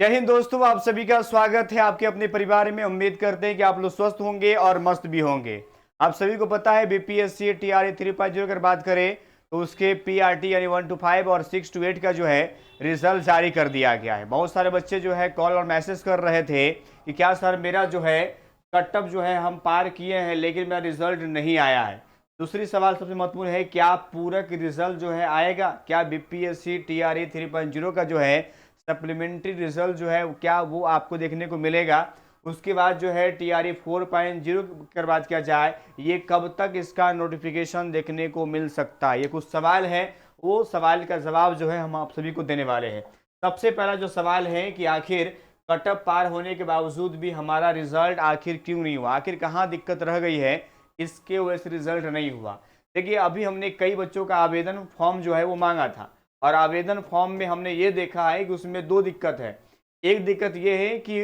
जय हिंद दोस्तों, आप सभी का स्वागत है आपके अपने परिवार में। उम्मीद करते हैं कि आप लोग स्वस्थ होंगे और मस्त भी होंगे। आप सभी को पता है बीपीएससी टीआरई 3.0 अगर बात करें तो उसके पीआरटी यानी 1 to 5 और 6 to 8 का जो है रिजल्ट जारी कर दिया गया है। बहुत सारे बच्चे जो है कॉल और मैसेज कर रहे थे कि क्या सर मेरा जो है कटअप जो है हम पार किए हैं लेकिन मेरा रिजल्ट नहीं आया है। दूसरी सवाल सबसे महत्वपूर्ण है, क्या पूरक रिजल्ट जो है आएगा? क्या बीपीएससी टीआरई 3.0 का जो है सप्लीमेंट्री रिजल्ट जो है क्या वो आपको देखने को मिलेगा? उसके बाद जो है टीआरई 4.0 की बात किया जाए, ये कब तक इसका नोटिफिकेशन देखने को मिल सकता है? ये कुछ सवाल है, वो सवाल का जवाब जो है हम आप सभी को देने वाले हैं। सबसे पहला जो सवाल है कि आखिर कटअप पार होने के बावजूद भी हमारा रिजल्ट आखिर क्यों नहीं हुआ? आखिर कहाँ दिक्कत रह गई है इसके वजह से रिजल्ट नहीं हुआ? देखिए, अभी हमने कई बच्चों का आवेदन फॉर्म जो है वो मांगा था और आवेदन फॉर्म में हमने ये देखा है कि उसमें दो दिक्कत है। एक दिक्कत ये है कि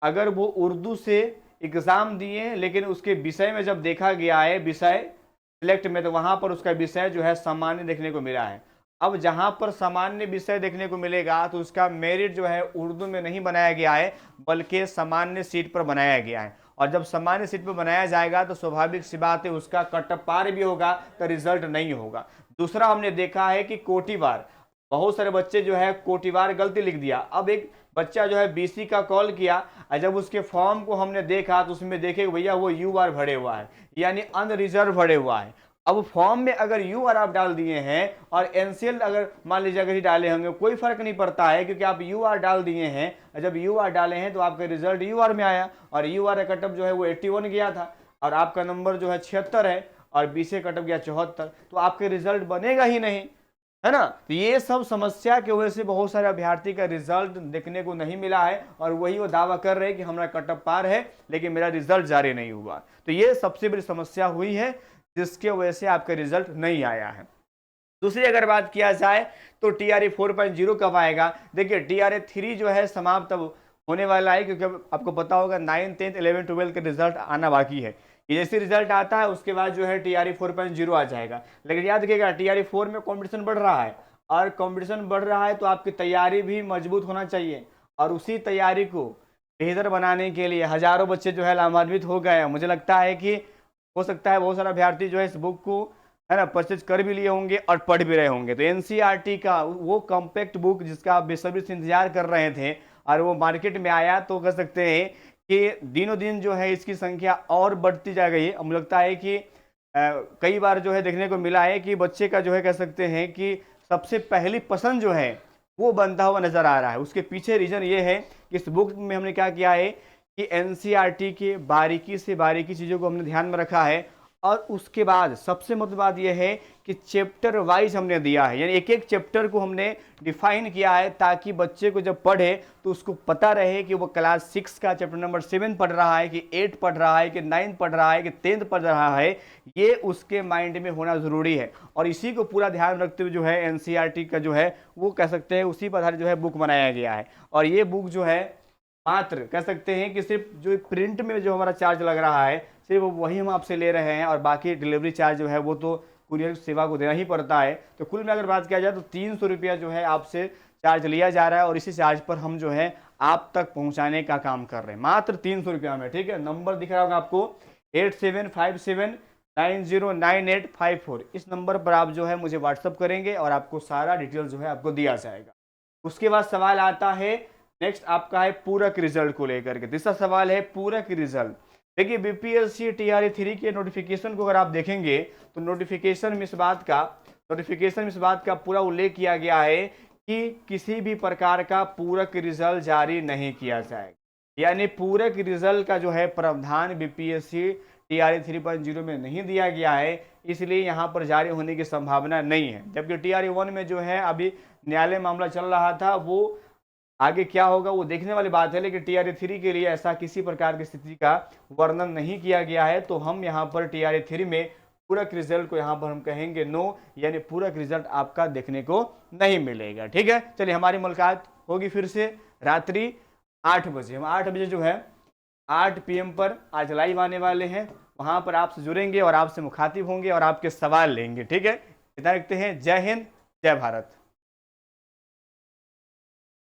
अगर वो उर्दू से एग्ज़ाम दिए लेकिन उसके विषय में जब देखा गया है विषय सिलेक्ट में, तो वहाँ पर उसका विषय जो है सामान्य देखने को मिला है। अब जहाँ पर सामान्य विषय देखने को मिलेगा तो उसका मेरिट जो है उर्दू में नहीं बनाया गया है बल्कि सामान्य सीट पर बनाया गया है। और जब सामान्य सीट पर बनाया जाएगा तो स्वाभाविक सी बात है उसका कटअप पार भी होगा तो रिजल्ट नहीं होगा। दूसरा हमने देखा है कि कोटिवार बहुत सारे बच्चे जो है कोटिवार गलती लिख दिया। अब एक बच्चा जो है बीसी का कॉल किया और जब उसके फॉर्म को हमने देखा तो उसमें देखे भैया वो यूआर भरे हुआ है यानी अनरिजर्व भरे हुआ है। अब फॉर्म में अगर यूआर आप डाल दिए हैं और एनसीएल अगर मान लीजिए अगर ही डाले होंगे कोई फर्क नहीं पड़ता है, क्योंकि आप यूआर डाल दिए हैं। जब यूआर डाले हैं तो आपका रिजल्ट यूआर में आया और यूआर का कटअप जो है वो 81 गया था और आपका नंबर जो है 76 है और बीसी कटअप गया 74, तो आपके रिजल्ट बनेगा ही नहीं, है ना। तो ये सब समस्या की वजह से बहुत सारे अभ्यर्थी का रिजल्ट देखने को नहीं मिला है और वही वो दावा कर रहे हैं कि हमारा कटअप पार है लेकिन मेरा रिजल्ट जारी नहीं हुआ। तो ये सबसे बड़ी समस्या हुई है जिसके वजह से आपका रिजल्ट नहीं आया है। दूसरी अगर बात किया जाए तो टीआरई 4.0 कब आएगा? देखिए, टीआरई 3 जो है समाप्त अब होने वाला है, क्योंकि आपको पता होगा 9, 10, 11, 12 का रिजल्ट आना बाकी है। ये जैसे रिजल्ट आता है उसके बाद जो है टीआरई 4.0 आ जाएगा। लेकिन याद रखिएगा टीआरई 4 में कंपटीशन बढ़ रहा है और कंपटीशन बढ़ रहा है तो आपकी तैयारी भी मजबूत होना चाहिए और उसी तैयारी को बेहतर बनाने के लिए हजारों बच्चे जो है लाभान्वित हो गए हैं। मुझे लगता है कि हो सकता है बहुत सारा अभ्यर्थी जो है इस बुक को है ना परचेज कर भी लिए होंगे और पढ़ भी रहे होंगे। तो एनसीईआरटी का वो कॉम्पैक्ट बुक जिसका आप बेसब्री से इंतजार कर रहे थे और वो मार्केट में आया, तो कह सकते हैं कि दिनों दिन जो है इसकी संख्या और बढ़ती जा गई है। मुझे लगता है कि कई बार जो है देखने को मिला है कि बच्चे का जो है कह सकते हैं कि सबसे पहली पसंद जो है वो बनता हुआ नजर आ रहा है। उसके पीछे रीजन ये है कि इस बुक में हमने क्या किया है कि एनसीईआरटी के बारीकी से बारीकी चीज़ों को हमने ध्यान में रखा है और उसके बाद सबसे मुख्य बात यह है कि चैप्टर वाइज हमने दिया है, यानी एक एक चैप्टर को हमने डिफाइन किया है ताकि बच्चे को जब पढ़े तो उसको पता रहे कि वो क्लास 6 का चैप्टर नंबर 7 पढ़ रहा है कि 8 पढ़ रहा है कि 9 पढ़ रहा है कि 10th पढ़ रहा है। ये उसके माइंड में होना ज़रूरी है और इसी को पूरा ध्यान रखते हुए जो है एनसीईआरटी का जो है वो कह सकते हैं उसी पर आधारित जो है बुक बनाया गया है। और ये बुक जो है मात्र कह सकते हैं कि सिर्फ जो प्रिंट में जो हमारा चार्ज लग रहा है सिर्फ वही हम आपसे ले रहे हैं और बाकी डिलीवरी चार्ज जो है वो तो कुरियर सेवा को देना ही पड़ता है। तो कुल में अगर बात किया जाए तो 300 रुपया जो है आपसे चार्ज लिया जा रहा है और इसी चार्ज पर हम जो है आप तक पहुंचाने का काम कर रहे हैं मात्र 300 रुपया में। ठीक है, नंबर दिख रहा होगा आपको 8757909854। इस नंबर पर आप जो है मुझे व्हाट्सअप करेंगे और आपको सारा डिटेल जो है आपको दिया जाएगा। उसके बाद सवाल आता है नेक्स्ट आपका है पूरक रिजल्ट को लेकर के। तीसरा सवाल है पूरक रिजल्ट। देखिए, बीपीएससी टीआरई 3 के नोटिफिकेशन को अगर आप देखेंगे तो नोटिफिकेशन में इस बात का पूरा उल्लेख किया गया है कि किसी भी प्रकार का पूरक रिजल्ट जारी नहीं किया जाएगा, यानी पूरक रिजल्ट का जो है प्रावधान बीपीएससी टीआरई 3.0 में नहीं दिया गया है, इसलिए यहाँ पर जारी होने की संभावना नहीं है। जबकि टीआरई 1 में जो है अभी न्यायालय मामला चल रहा था, वो आगे क्या होगा वो देखने वाली बात है, लेकिन टीआरई 3 के लिए ऐसा किसी प्रकार की स्थिति का वर्णन नहीं किया गया है। तो हम यहाँ पर टीआरई 3 में पूरक रिजल्ट को यहाँ पर हम कहेंगे नो, यानी पूरक रिजल्ट आपका देखने को नहीं मिलेगा। ठीक है, चलिए हमारी मुलाकात होगी फिर से रात्रि 8 बजे। हम 8 बजे जो है 8 PM पर आज लाइव आने वाले हैं, वहाँ पर आपसे जुड़ेंगे और आपसे मुखातिब होंगे और आपके सवाल लेंगे। ठीक है, इतना रखते हैं। जय हिंद, जय भारत।